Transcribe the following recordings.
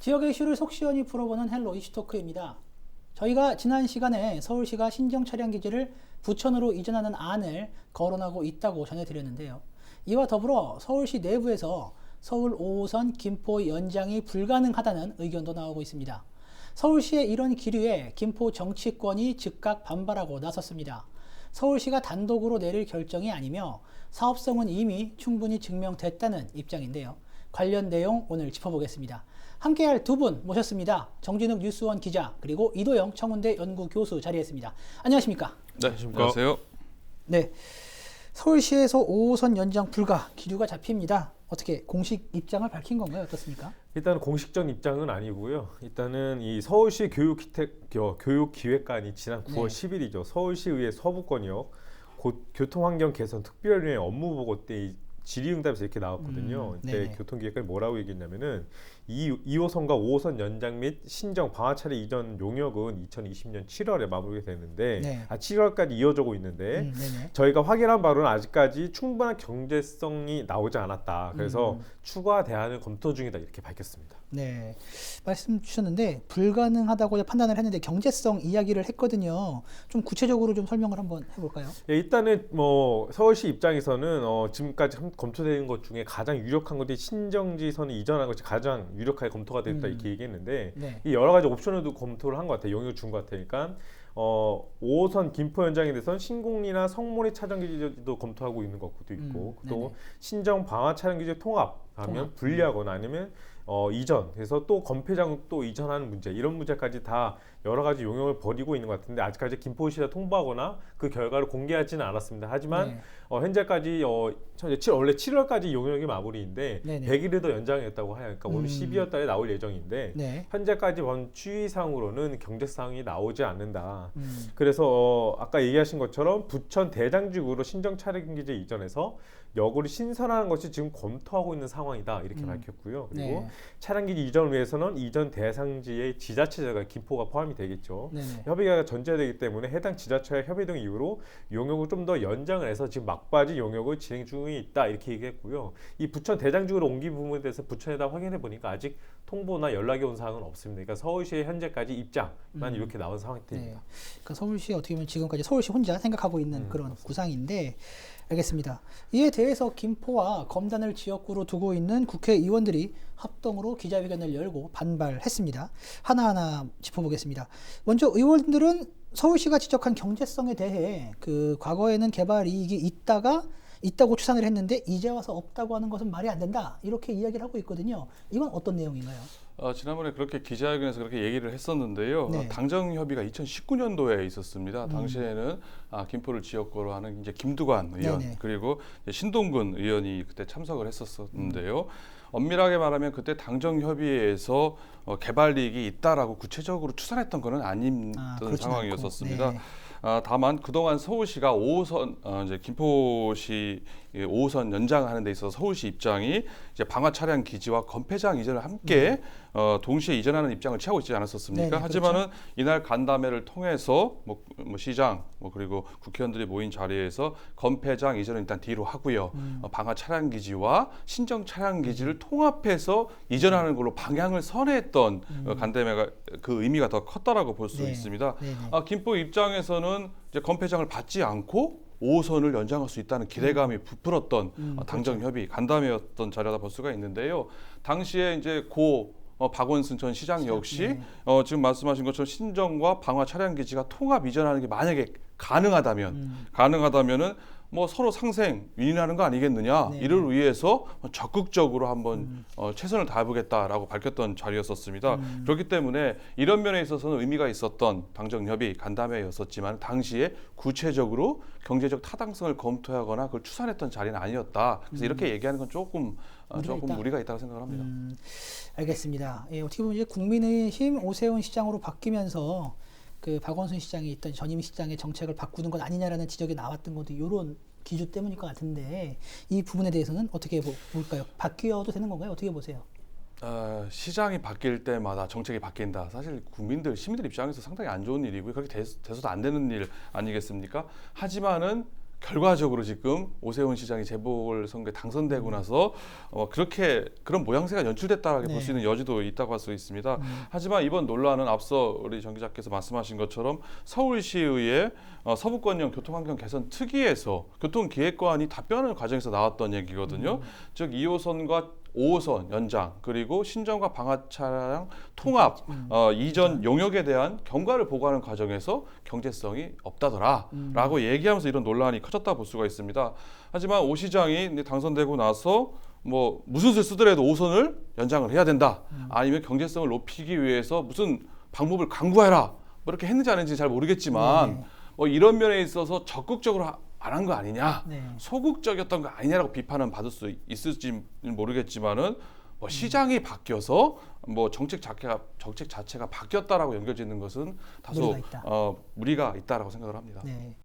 지역의 이슈를 속 시원히 풀어보는 헬로 이슈토크입니다. 저희가 지난 시간에 서울시가 신정 차량 기지를 부천으로 이전하는 안을 거론하고 있다고 전해드렸는데요. 이와 더불어 서울시 내부에서 서울 5호선 김포 연장이 불가능하다는 의견도 나오고 있습니다. 서울시의 이런 기류에 김포 정치권이 즉각 반발하고 나섰습니다. 서울시가 단독으로 내릴 결정이 아니며 사업성은 이미 충분히 증명됐다는 입장인데요. 관련 내용 오늘 짚어보겠습니다. 함께할 두 분 모셨습니다. 정진욱 뉴스원 기자 그리고 이도영 청운대 연구교수 자리했습니다. 안녕하십니까? 네, 안녕하세요. 네, 서울시에서 5호선 연장 불가 기류가 잡힙니다. 어떻게 공식 입장을 밝힌 건가요? 어떻습니까? 일단 공식적 입장은 아니고요. 일단은 이 서울시 교육기획관이 지난 9월 10일이죠. 서울시의회 서부권역 교통환경 개선 특별위원회 업무 보고 때 질의응답에서 이렇게 나왔거든요. 이때 교통기획관이 뭐라고 얘기했냐면은 2호선과 5호선 연장 및 신정 방화 차례 이전 용역은 2020년 7월에 마무리가 됐는데 7월까지 이어지고 있는데 저희가 확인한 바로는 아직까지 충분한 경제성이 나오지 않았다. 그래서 추가 대안을 검토 중이다 이렇게 밝혔습니다. 네, 말씀 주셨는데 불가능하다고 판단을 했는데 경제성 이야기를 했거든요. 좀 구체적으로 좀 설명을 한번 해볼까요? 예, 일단은 뭐 서울시 입장에서는 지금까지 검토되는 것 중에 가장 유력한 것이 신정지선을 이전하는 것이 가장 유력하게 검토가 됐다 이렇게 얘기했는데 이 여러 가지 옵션을 검토를 한 것 같아요. 용역을 준 것 같으니까 5호선 김포 연장에 대해서는 신공리나 성모리 차량 기지도 검토하고 있는 것도 있고 또 신정 방화 차량 기지 통합하면 분리하거나 아니면 이전 그래서 또 건폐장 또 이전하는 문제 이런 문제까지 다 여러 가지 용역을 벌이고 있는 것 같은데 아직까지 김포시에 통보하거나 그 결과를 공개하지는 않았습니다. 하지만 현재까지 원래 7월까지 용역이 마무리인데 100일을 더 연장했다고 하니까 오늘 12월 달에 나올 예정인데 현재까지 본 추이상으로는 경제상이 나오지 않는다. 그래서 아까 얘기하신 것처럼 부천 대장지구로 신정 차량 기지 이전해서 역으로 신설하는 것이 지금 검토하고 있는 상황이다 이렇게 밝혔고요. 그리고 차량 기지 이전을 위해서는 이전 대상지의 지자체가 김포가 포함이 되겠죠. 협의가 전제되기 때문에 해당 지자체와 협의 등 이유로 용역을 좀 더 연장을 해서 지금 막바지 용역을 진행 중에 있다 이렇게 얘기했고요. 이 부천 대장지구로 옮긴 부분에 대해서 부천에다 확인해 보니까 아직 통보나 연락이 온 사항은 없습니다. 그러니까 서울시의 현재까지 입장만 이렇게 나온 상태입니다. 그러니까 서울시 어떻게 보면 지금까지 서울시 혼자 생각하고 있는 그런 구상인데 알겠습니다. 이에 대해서 김포와 검단을 지역구로 두고 있는 국회의원들이 합동으로 기자회견을 열고 반발했습니다. 하나하나 짚어보겠습니다. 먼저 의원들은 서울시가 지적한 경제성에 대해 그 과거에는 개발 이익이 있다고 추산을 했는데 이제 와서 없다고 하는 것은 말이 안 된다 이렇게 이야기를 하고 있거든요. 이건 어떤 내용인가요? 지난번에 그렇게 기자회견에서 그렇게 얘기를 했었는데요. 당정 협의가 2019년도에 있었습니다. 당시에는 김포를 지역구로 하는 이제 김두관 의원 그리고 신동근 의원이 그때 참석을 했었는데요. 엄밀하게 말하면 그때 당정 협의회에서 개발 이익이 있다라고 구체적으로 추산했던 것은 아니던 상황이었었습니다. 다만 그동안 서울시가 5호선 이제 김포시 5호선 연장하는 데 있어서 서울시 입장이 이제 방화 차량 기지와 건폐장 이전을 함께 동시에 이전하는 입장을 취하고 있지 않았었습니까? 하지만은 이날 간담회를 통해서 뭐 시장 그리고 국회의원들이 모인 자리에서 건폐장 이전은 일단 뒤로 하고요. 방화 차량 기지와 신정 차량 기지를 통합해서 이전하는 걸로 방향을 선회했던 간담회가 그 의미가 더 컸다라고 볼 수 있습니다. 김포 입장에서는 이제 건폐장을 받지 않고 5호선을 연장할 수 있다는 기대감이 부풀었던 당정 협의 간담회였던 자료다 볼 수가 있는데요. 당시에 이제 박원순 전 시장 역시 지금 말씀하신 것처럼 신정과 방화 차량 기지가 통합 이전하는 게 만약에 가능하다면은 뭐 서로 상생 윈윈하는 거 아니겠느냐 이를 위해서 적극적으로 한번 최선을 다해보겠다라고 밝혔던 자리였었습니다. 그렇기 때문에 이런 면에 있어서는 의미가 있었던 당정 협의 간담회였었지만 당시에 구체적으로 경제적 타당성을 검토하거나 그걸 추산했던 자리는 아니었다. 그래서 이렇게 얘기하는 건 조금 무리가 있다고 생각을 합니다. 알겠습니다. 어떻게 보면 이제 국민의힘 오세훈 시장으로 바뀌면서 그 박원순 시장이 있던 전임 시장의 정책을 바꾸는 것 아니냐라는 지적이 나왔던 것도 이런 기주 때문일 것 같은데 이 부분에 대해서는 어떻게 볼까요? 바뀌어도 되는 건가요? 어떻게 보세요? 시장이 바뀔 때마다 정책이 바뀐다. 사실 시민들 입장에서 상당히 안 좋은 일이고요. 그렇게 돼서도 안 되는 일 아니겠습니까? 하지만은 결과적으로 지금 오세훈 시장이 재보궐선거에 당선되고 나서 그런 모양새가 연출됐다고 볼 수 있는 여지도 있다고 할 수 있습니다. 하지만 이번 논란은 앞서 우리 정 기자께서 말씀하신 것처럼 서울시의회 서부권형 교통환경 개선 특위에서 교통기획관이 답변하는 과정에서 나왔던 얘기거든요. 즉 2호선과 5호선 연장 그리고 신정과 방화차량 통합 이전 용역에 대한 경과를 보고하는 과정에서 경제성이 없다더라라고 얘기하면서 이런 논란이 커졌다 볼 수가 있습니다. 하지만 오 시장이 당선되고 나서 뭐 무슨 수를 쓰더라도 5호선을 연장을 해야 된다. 아니면 경제성을 높이기 위해서 무슨 방법을 강구해라. 뭐 이렇게 했는지 안 했는지 잘 모르겠지만 뭐 이런 면에 있어서 적극적으로 안 한 거 아니냐, 소극적이었던 거 아니냐라고 비판은 받을 수 있을지 모르겠지만은 뭐 시장이 바뀌어서 뭐 정책 자체가 바뀌었다라고 연결되는 것은 다소 무리가 있다라고 생각을 합니다. 네.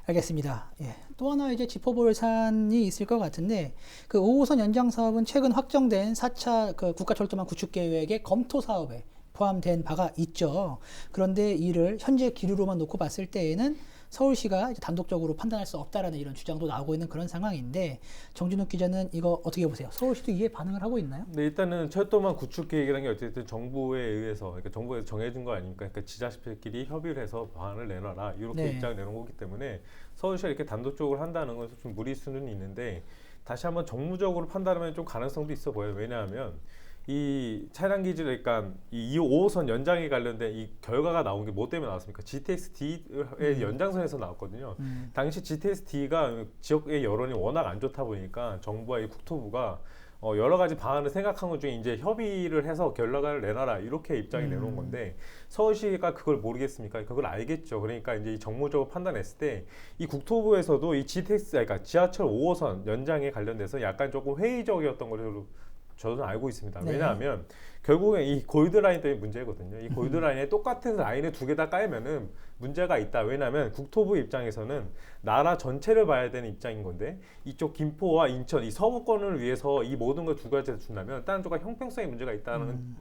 알겠습니다. 예. 또 하나 이제 짚어볼 사안이 있을 것 같은데 그 5호선 연장 사업은 최근 확정된 4차 그 국가철도망 구축 계획의 검토 사업에 포함된 바가 있죠. 그런데 이를 현재 기류로만 놓고 봤을 때에는 서울시가 이제 단독적으로 판단할 수 없다라는 이런 주장도 나오고 있는 그런 상황인데 정진욱 기자는 이거 어떻게 보세요? 서울시도 이에 반응을 하고 있나요? 네, 일단은 철도망 구축 계획이라는 게 어쨌든 정부에 의해서 그러니까 정부에서 정해진 거 아닙니까? 그러니까 지자체끼리 협의를 해서 방안을 내놔라 이렇게 입장을 내놓은 거기 때문에 서울시가 이렇게 단독적으로 한다는 것은 좀 무리수는 있는데 다시 한번 정무적으로 판단하면 좀 가능성도 있어 보여요. 왜냐하면 이 차량 기질 그러니까 이 5호선 연장에 관련된 이 결과가 나온 게 뭐 때문에 나왔습니까? GTX-D의 연장선에서 나왔거든요. 당시 GTX-D가 지역의 여론이 워낙 안 좋다 보니까 정부와 이 국토부가 여러 가지 방안을 생각한 것 중에 이제 협의를 해서 결과를 내놔라 이렇게 입장이 내놓은 건데 서울시가 그걸 모르겠습니까? 그걸 알겠죠. 그러니까 이제 이 정무적으로 판단했을 때 이 국토부에서도 이 GTX 그러니까 지하철 5호선 연장에 관련돼서 약간 조금 회의적이었던 걸로 저는 알고 있습니다. 왜냐하면 결국엔 이 골드라인 때문에 문제거든요. 이 골드라인에 똑같은 라인을 두 개 다 깔면은 문제가 있다. 왜냐하면 국토부 입장에서는 나라 전체를 봐야 되는 입장인 건데 이쪽 김포와 인천 이 서부권을 위해서 이 모든 걸 두 가지를 준다면 다른 쪽과 형평성에 문제가 있다는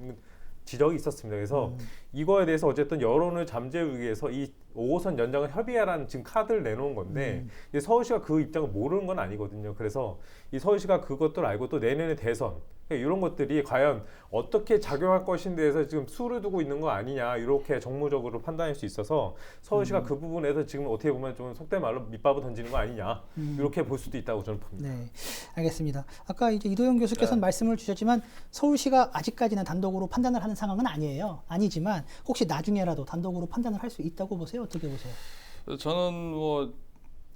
지적이 있었습니다. 그래서 이거에 대해서 어쨌든 여론을 잠재우기 위해서 이 5호선 연장을 협의하라는 지금 카드를 내놓은 건데 이제 서울시가 그 입장을 모르는 건 아니거든요. 그래서 이 서울시가 그것들 알고 또 내년에 대선 이런 것들이 과연 어떻게 작용할 것인 데에서 지금 수를 두고 있는 거 아니냐 이렇게 정무적으로 판단할 수 있어서 서울시가 그 부분에서 지금 어떻게 보면 좀 속된 말로 밑밥을 던지는 거 아니냐 이렇게 볼 수도 있다고 저는 봅니다. 네, 알겠습니다. 아까 이제 이도영 교수께서는 말씀을 주셨지만 서울시가 아직까지는 단독으로 판단을 하는 상황은 아니지만 혹시 나중에라도 단독으로 판단을 할 수 있다고 보세요? 어떻게 보세요? 저는 뭐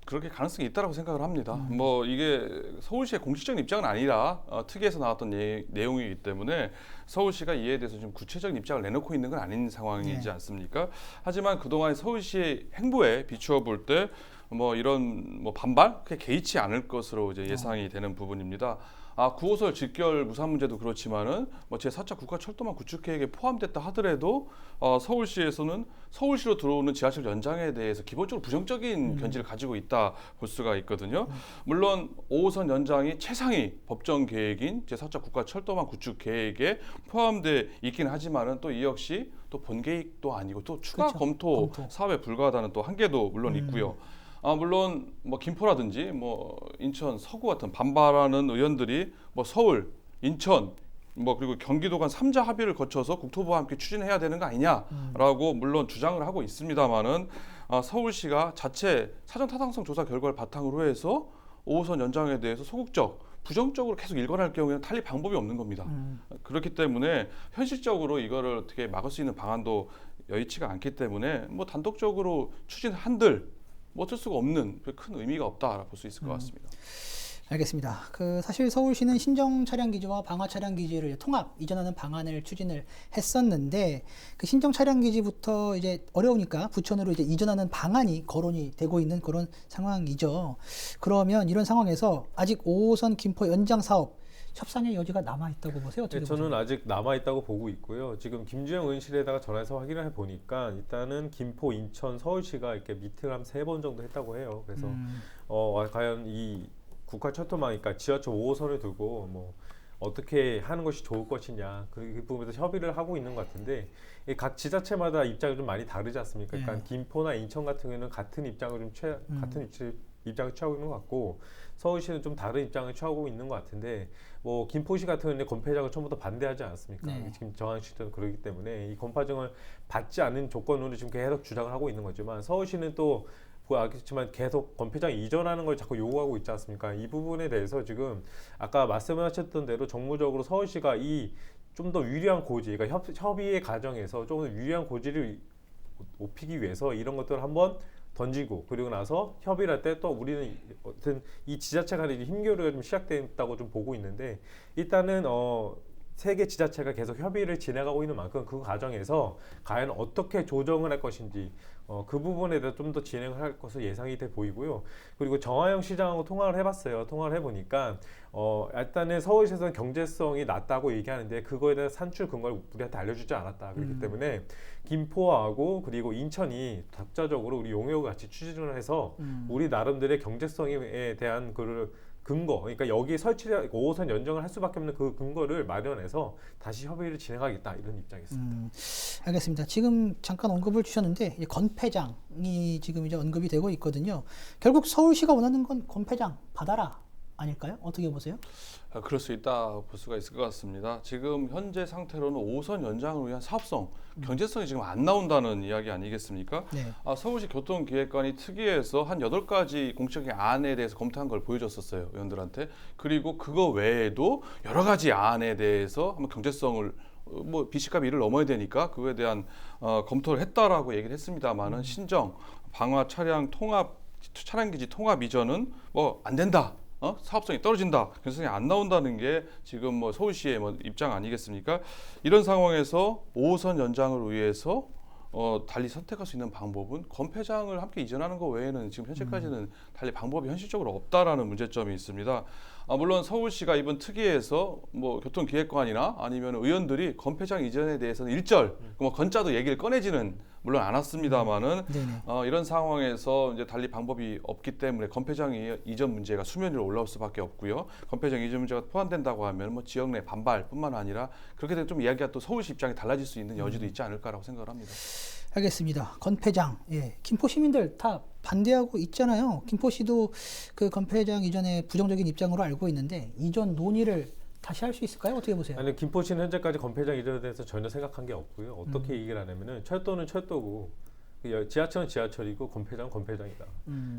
그렇게 가능성이 있다고 생각을 합니다. 뭐 이게 서울시의 공식적인 입장은 아니라 특위에서 나왔던 내용이기 때문에 서울시가 이에 대해서 좀 구체적인 입장을 내놓고 있는 건 아닌 상황이지 않습니까? 하지만 그동안 서울시의 행보에 비추어 볼 때 뭐 이런 뭐 반발 그게 개의치 않을 것으로 이제 예상이 되는 부분입니다. 9호선 직결 무산 문제도 그렇지만은 뭐 제4차 국가철도망 구축 계획에 포함됐다 하더라도 서울시에서는 서울시로 들어오는 지하철 연장에 대해서 기본적으로 부정적인 견지를 가지고 있다 볼 수가 있거든요. 물론 5호선 연장이 최상위 법정 계획인 제4차 국가철도망 구축 계획에 포함돼 있긴 하지만은 또 이 역시 또 본계획도 아니고 또 추가 검토 사업에 불과하다는 또 한계도 물론 있고요. 물론 뭐 김포라든지 뭐 인천, 서구 같은 반발하는 의원들이 뭐 서울, 인천, 뭐 그리고 경기도 간 3자 합의를 거쳐서 국토부와 함께 추진해야 되는 거 아니냐라고 물론 주장을 하고 있습니다만은 서울시가 자체 사전 타당성 조사 결과를 바탕으로 해서 5호선 연장에 대해서 소극적, 부정적으로 계속 일관할 경우에는 탈리 방법이 없는 겁니다. 그렇기 때문에 현실적으로 이거를 어떻게 막을 수 있는 방안도 여의치가 않기 때문에 뭐 단독적으로 추진한들 뭐 어쩔 수가 없는 큰 의미가 없다 볼 수 있을 것 같습니다. 알겠습니다. 사실 서울시는 신정 차량 기지와 방화 차량 기지를 통합 이전하는 방안을 추진을 했었는데 그 신정 차량 기지부터 이제 어려우니까 부천으로 이제 이전하는 방안이 거론이 되고 있는 그런 상황이죠. 그러면 이런 상황에서 아직 5호선 김포 연장 사업 협상의 여지가 남아 있다고 보세요? 어떻게 저는 보세요? 아직 남아 있다고 보고 있고요. 지금 김주영 의원실에다가 전화해서 확인을 해보니까 일단은 김포, 인천, 서울시가 이렇게 미팅을 한 3번 정도 했다고 해요. 그래서 과연 이 국가철도망, 그러니까 지하철 5호선을 두고 뭐 어떻게 하는 것이 좋을 것이냐 그 부분에서 협의를 하고 있는 것 같은데 각 지자체마다 입장이 좀 많이 다르지 않습니까? 그러니까 김포나 인천 같은 경우는 같은 입장을 같은 위치를 입장을 취하고 있는 것 같고 서울시는 좀 다른 입장을 취하고 있는 것 같은데 뭐 김포시 같은 경우는 건폐장을 처음부터 반대하지 않았습니까? 네. 지금 정황시도 그러기 때문에 이 건폐장을 받지 않는 조건으로 지금 계속 주장을 하고 있는 거지만 서울시는 또 알겠지만 계속 건폐장 이전하는 걸 자꾸 요구하고 있지 않습니까? 이 부분에 대해서 지금 아까 말씀하셨던 대로 정무적으로 서울시가 이 좀 더 유리한 고지, 그러니까 협의의 과정에서 좀 더 유리한 고지를 높이기 위해서 이런 것들을 한번 던지고 그리고 나서 협의를 할 때 또 우리는 어떤 이 지자체 간의 힘겨루기가 좀 시작됐다고 좀 보고 있는데 일단은 세 개 지자체가 계속 협의를 진행하고 있는 만큼 그 과정에서 과연 어떻게 조정을 할 것인지 그 부분에 대해서 좀 더 진행을 할 것으로 예상이 돼 보이고요. 그리고 정하영 시장하고 통화를 해봤어요. 통화를 해보니까 일단은 서울시에서는 경제성이 낮다고 얘기하는데 그거에 대한 산출 근거를 우리한테 알려주지 않았다. 그렇기 때문에 김포하고 그리고 인천이 독자적으로 우리 용역을 같이 추진을 해서 우리 나름대로의 경제성에 대한 그 근거, 그러니까 여기 설치를 5호선 연정을 할 수밖에 없는 그 근거를 마련해서 다시 협의를 진행하겠다 이런 입장이었습니다. 알겠습니다. 지금 잠깐 언급을 주셨는데 건폐장이 지금 이제 언급이 되고 있거든요. 결국 서울시가 원하는 건 건폐장 받아라 아닐까요? 어떻게 보세요? 그럴 수 있다 볼 수가 있을 것 같습니다. 지금 현재 상태로는 5호선 연장을 위한 사업성, 경제성이 지금 안 나온다는 이야기 아니겠습니까? 네. 서울시 교통기획관이 특위에서 한 8가지 공적인 안에 대해서 검토한 걸 보여줬었어요, 의원들한테. 그리고 그거 외에도 여러 가지 안에 대해서 한번 경제성을 뭐 BC값이 1을 넘어야 되니까 그거에 대한 검토를 했다라고 얘기를 했습니다만은 신정, 방화 차량기지 통합 이전은 뭐 안 된다. 사업성이 떨어진다, 경제성이 안 나온다는 게 지금 뭐 서울시의 뭐 입장 아니겠습니까? 이런 상황에서 5호선 연장을 위해서 달리 선택할 수 있는 방법은 건폐장을 함께 이전하는 것 외에는 지금 현재까지는 달리 방법이 현실적으로 없다라는 문제점이 있습니다. 물론 서울시가 이번 특위에서 뭐 교통기획관이나 아니면 의원들이 건폐장 이전에 대해서는 일절 뭐 건자도 얘기를 꺼내지는 물론 않았습니다만은 이런 상황에서 이제 달리 방법이 없기 때문에 건폐장 이전 문제가 수면 위로 올라올 수밖에 없고요. 건폐장 이전 문제가 포함된다고 하면 뭐 지역 내 반발뿐만 아니라 그렇게 되면 좀 이야기가 또 서울시 입장이 달라질 수 있는 여지도 있지 않을까라고 생각을 합니다. 알겠습니다. 건폐장, 김포 시민들 다 반대하고 있잖아요. 김포시도 그 건폐장 이전에 부정적인 입장으로 알고 있는데 이전 논의를 다시 할 수 있을까요? 어떻게 보세요? 아니 김포시는 현재까지 건폐장 이전에 대해서 전혀 생각한 게 없고요. 어떻게 얘기를 하냐면은 철도는 철도고 지하철은 지하철이고 건폐장은 건폐장이다.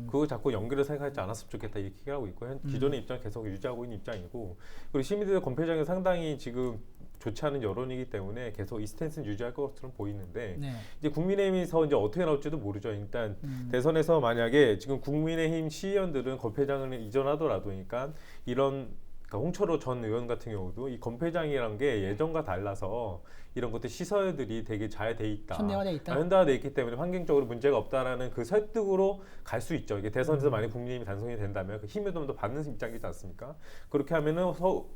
그거 자꾸 연결을 생각하지 않았으면 좋겠다 이렇게 얘기하고 있고 기존의 입장 계속 유지하고 있는 입장이고 그리고 시민들 건폐장이 상당히 지금 좋지 않은 여론이기 때문에 계속 이 스탠스는 유지할 것처럼 보이는데 이제 국민의힘에서 이제 어떻게 나올지도 모르죠. 일단 대선에서 만약에 지금 국민의힘 시의원들은 건폐장을 이전하더라도 그러니까 이런 그러니까 홍철호 전 의원 같은 경우도 이 건폐장이란 게 예전과 달라서 이런 것들 시설들이 되게 잘 돼 있다. 현대화돼 있다. 현대화돼 있기 때문에 환경적으로 문제가 없다라는 그 설득으로 갈 수 있죠. 이게 대선에서 만약 국민의힘이 당선이 된다면 그 힘을 좀 더 받는 입장이지 않습니까? 그렇게 하면은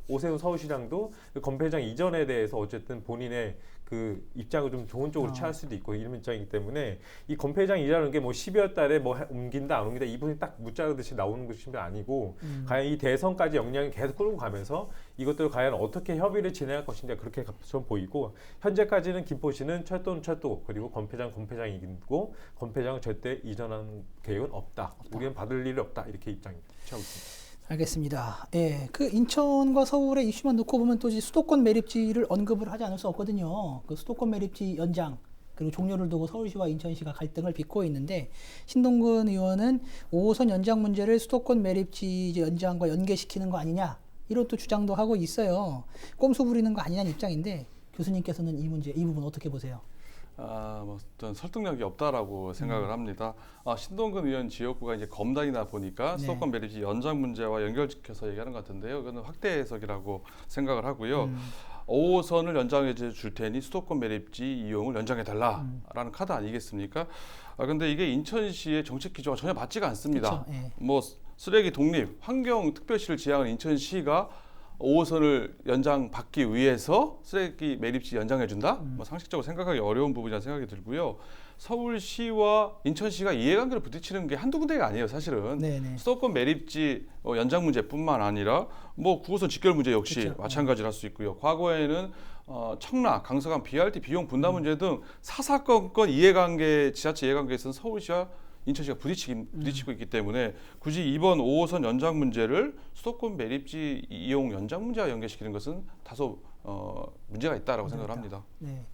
오세훈 서울시장도 그 건폐장 이전에 대해서 어쨌든 본인의 그 입장을 좀 좋은 쪽으로 취할 수도 있고 이런 입장이기 때문에 이 건폐장 이전하는 게 뭐 12월 달에 뭐 옮긴다 안 옮긴다 이 부분이 딱 묻자르듯이 나오는 것이 아니고 과연 이 대선까지 역량이 계속 끌고 가면서 이것들을 과연 어떻게 협의를 진행할 것인가 그렇게 좀 보이고 현재까지는 김포시는 철도는 철도 그리고 건폐장이고 건폐장을 절대 이전하는 계획은 없다. 우리는 받을 일이 없다. 이렇게 입장을 취하고 있습니다. 알겠습니다. 그 인천과 서울의 이슈만 놓고 보면 또 수도권 매립지를 언급을 하지 않을 수 없거든요. 그 수도권 매립지 연장 그리고 종료를 두고 서울시와 인천시가 갈등을 빚고 있는데 신동근 의원은 5호선 연장 문제를 수도권 매립지 연장과 연계시키는 거 아니냐 이런 또 주장도 하고 있어요. 꼼수 부리는 거 아니냐는 입장인데 교수님께서는 이 부분 어떻게 보세요? 뭐 어떤 설득력이 없다라고 생각을 합니다. 신동근 의원 지역구가 이제 검단이다 보니까 수도권 매립지 연장 문제와 연결시켜서 얘기하는 것 같은데요. 이거는 확대 해석이라고 생각을 하고요. 5호선을 연장해 줄 테니 수도권 매립지 이용을 연장해 달라라는 카드 아니겠습니까? 근데 이게 인천시의 정책 기조와 전혀 맞지가 않습니다. 뭐 쓰레기 독립, 환경 특별시를 지향하는 인천시가 5호선을 연장받기 위해서 쓰레기 매립지 연장해준다? 뭐 상식적으로 생각하기 어려운 부분이라는 생각이 들고요. 서울시와 인천시가 이해관계를 부딪히는 게 한두 군데가 아니에요, 사실은. 수도권 매립지 연장 문제뿐만 아니라 뭐 9호선 직결 문제 역시 마찬가지로 할 수 있고요. 과거에는 청라, 강서강 BRT 비용 분담 문제 등 사사건건 이해관계, 지자체 이해관계에서는 서울시와 인천시가 부딪히고 있기 때문에 굳이 이번 5호선 연장 문제를 수도권 매립지 이용 연장 문제와 연계시키는 것은 다소 문제가 있다라고 생각을 합니다. 네.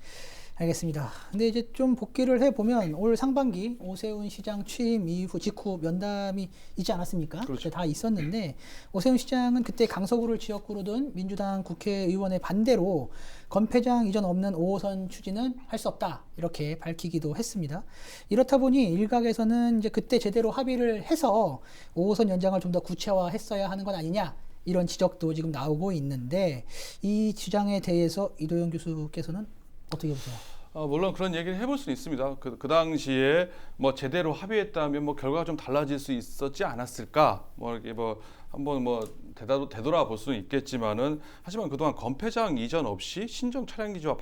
알겠습니다. 근데 이제 좀 복귀를 해보면 올 상반기 오세훈 시장 취임 이후 직후 면담이 있지 않았습니까? 그렇죠. 다 있었는데 오세훈 시장은 그때 강서구를 지역구로 둔 민주당 국회의원의 반대로 건폐장 이전 없는 5호선 추진은 할 수 없다 이렇게 밝히기도 했습니다. 이렇다 보니 일각에서는 이제 그때 제대로 합의를 해서 5호선 연장을 좀 더 구체화했어야 하는 것 아니냐 이런 지적도 지금 나오고 있는데 이 주장에 대해서 이도영 교수께서는 어떻게 보세요? 물론 그런 얘기를 해볼 수는 있습니다. 그 당시에 뭐 제대로 합의했다면 뭐 결과가 좀 달라질 수 있었지 않았을까? 뭐 이렇게 뭐 한번 뭐 되돌아볼 수는 있겠지만은 하지만 그동안 건폐장 이전 없이 신정 차량기지와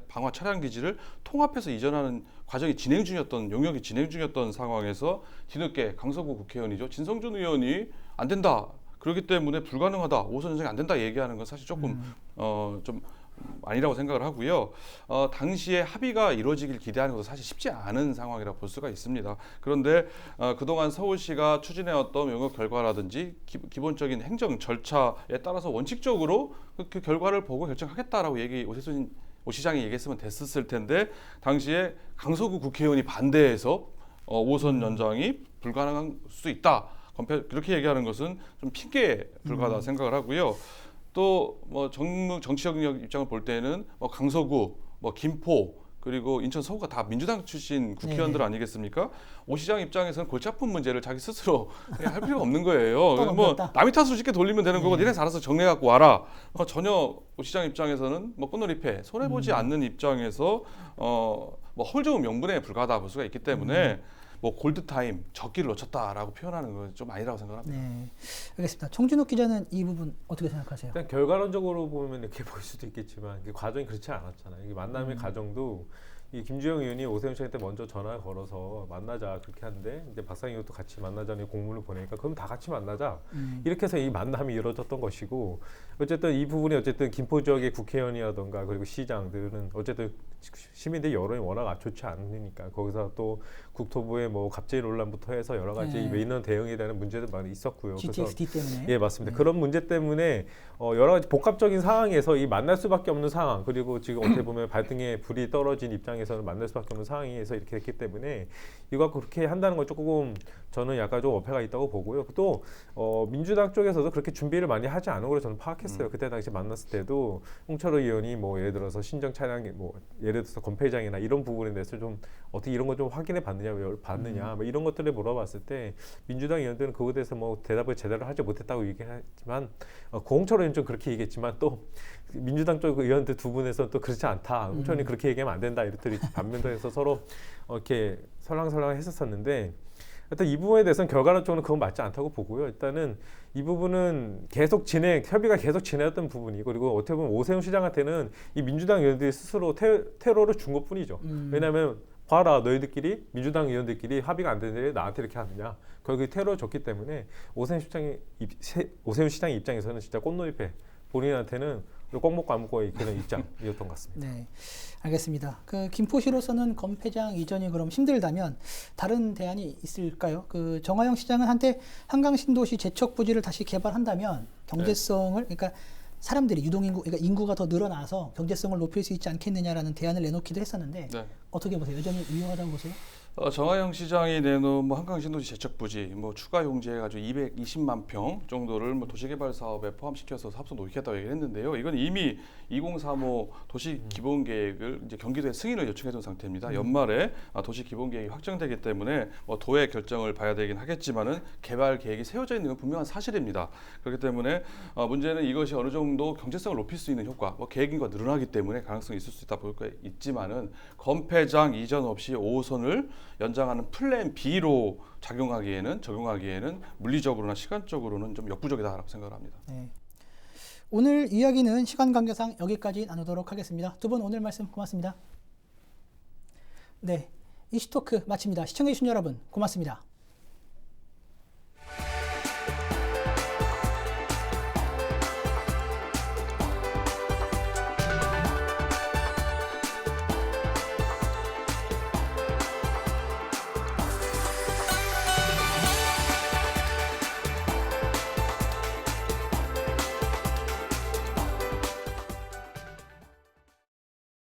방화 차량기지를 통합해서 이전하는 과정이 진행 중이었던 용역이 진행 중이었던 상황에서 뒤늦게 강서구 국회의원이죠 진성준 의원이 안 된다. 그렇기 때문에 불가능하다. 5호선 연장이 안 된다 얘기하는 건 사실 조금 좀 아니라고 생각을 하고요. 당시에 합의가 이루어지길 기대하는 것도 사실 쉽지 않은 상황이라 볼 수가 있습니다. 그런데 그동안 서울시가 추진해왔던 용역 결과라든지 기본적인 행정 절차에 따라서 원칙적으로 그 결과를 보고 결정하겠다라고 오 시장이 얘기했으면 됐었을 텐데 당시에 강서구 국회의원이 반대해서 5호선 연장이 불가능할 수 있다. 그렇게 얘기하는 것은 좀 핑계에 불과하다 생각을 하고요. 또 뭐 정치적 입장을 볼 때는 뭐 강서구, 뭐 김포 그리고 인천 서구가 다 민주당 출신 국회의원들 아니겠습니까? 오 시장 입장에서는 골치 아픈 문제를 자기 스스로 할 필요가 없는 거예요. 뭐 남이 탓을 쉽게 돌리면 되는 거고 니네 알아서 정리해 갖고 와라. 전혀 오 시장 입장에서는 뭐 꽃놀이패 손해 보지 않는 입장에서 뭐 헐 좋은 명분에 불과하다 볼 수가 있기 때문에. 뭐 골드타임, 적기를 놓쳤다라고 표현하는 건 좀 아니라고 생각합니다. 네, 알겠습니다. 총진욱 기자는 이 부분 어떻게 생각하세요? 일단 결과론적으로 보면 이렇게 보일 수도 있겠지만 과정이 그렇지 않았잖아요. 이 만남의 과정도 이 김주영 의원이 오세훈 씨한테 먼저 전화 걸어서 만나자 그렇게 하는데 이제 박상희 의원도 같이 만나자는 공문을 보내니까 그럼 다 같이 만나자 이렇게 해서 이 만남이 이루어졌던 것이고 어쨌든 이 부분이 어쨌든 김포 지역의 국회의원이라던가 그리고 시장들은 어쨌든 시민들의 여론이 워낙 좋지 않으니까 거기서 또 국토부의 뭐 갑질 논란부터 해서 여러 가지 인원 대응에 대한 문제도 많이 있었고요. GTX-D 때문에. 예, 맞습니다. 그런 문제 때문에 여러 가지 복합적인 상황에서 이 만날 수밖에 없는 상황 그리고 지금 어떻게 보면 발등에 불이 떨어진 입장에서는 만날 수밖에 없는 상황에서 이렇게 됐기 때문에 이거 그렇게 한다는 건 조금 저는 약간 좀 어폐가 있다고 보고요. 또 민주당 쪽에서도 그렇게 준비를 많이 하지 않은 걸로 저는 파악했어요. 그때 당시 만났을 때도 홍철호 의원이 뭐 예를 들어서 신정 차량이 뭐 예를 들어서 건폐장이나 이런 부분에 대해서 좀 어떻게 이런 거 좀 확인해 봤느냐 뭐 이런 것들을 물어봤을 때 민주당 의원들은 그거에 대해서 뭐 대답을 제대로 하지 못했다고 얘기하지만 홍철호 의원 좀 그렇게 얘기했지만 또 민주당 쪽 의원들 두 분에서 또 그렇지 않다. 홍철호 의원이 그렇게 얘기하면 안 된다. 이렇게 반면도 해서 서로 이렇게 설랑설랑 했었었는데 하여튼 이 부분에 대해서는 결과론적으로는 그건 맞지 않다고 보고요. 일단은 이 부분은 계속 협의가 계속 진행했던 부분이고 그리고 어떻게 보면 오세훈 시장한테는 이 민주당 의원들이 스스로 테러를 준 것뿐이죠. 왜냐하면 봐라 너희들끼리 민주당 의원들끼리 합의가 안 되는데 나한테 이렇게 하느냐. 결국에 테러를 줬기 때문에 오세훈 시장의 입장에서는 진짜 꽃놀이패 본인한테는 꼭 먹고 안 먹고 그런 입장이었던 것 같습니다. 네, 알겠습니다. 그 김포시로서는 건폐장 이전이 그럼 힘들다면 다른 대안이 있을까요? 그 정화영 시장은 한때 한강 신도시 제척 부지를 다시 개발한다면 경제성을 그러니까 사람들이 유동인구, 그러니까 인구가 더 늘어나서 경제성을 높일 수 있지 않겠느냐라는 대안을 내놓기도 했었는데 어떻게 보세요? 여전히 유효하다고 보세요? 정화영 시장이 내놓은 뭐 한강 신도시 제척 부지 뭐 추가 용지해가지고 220만 평 정도를 뭐 도시개발 사업에 포함시켜서 합성 놓겠다고 얘기했는데요. 이건 이미 2035 도시 기본 계획을 이제 경기도에 승인을 요청해둔 상태입니다. 연말에 도시 기본 계획이 확정되기 때문에 뭐 도의 결정을 봐야 되긴 하겠지만은 개발 계획이 세워져 있는 건 분명한 사실입니다. 그렇기 때문에 문제는 이것이 어느 정도 경제성을 높일 수 있는 효과, 뭐 계획 인구가 늘어나기 때문에 가능성이 있을 수 있다 볼 거 있지만은 건폐장 이전 없이 5호선을 연장하는 플랜 B로 적용하기에는 물리적으로나 시간적으로는 좀 역부족이다라고 생각을 합니다. 네. 오늘 이야기는 시간 관계상 여기까지 나누도록 하겠습니다. 두 분 오늘 말씀 고맙습니다. 네, 이슈토크 마칩니다. 시청해주신 여러분 고맙습니다.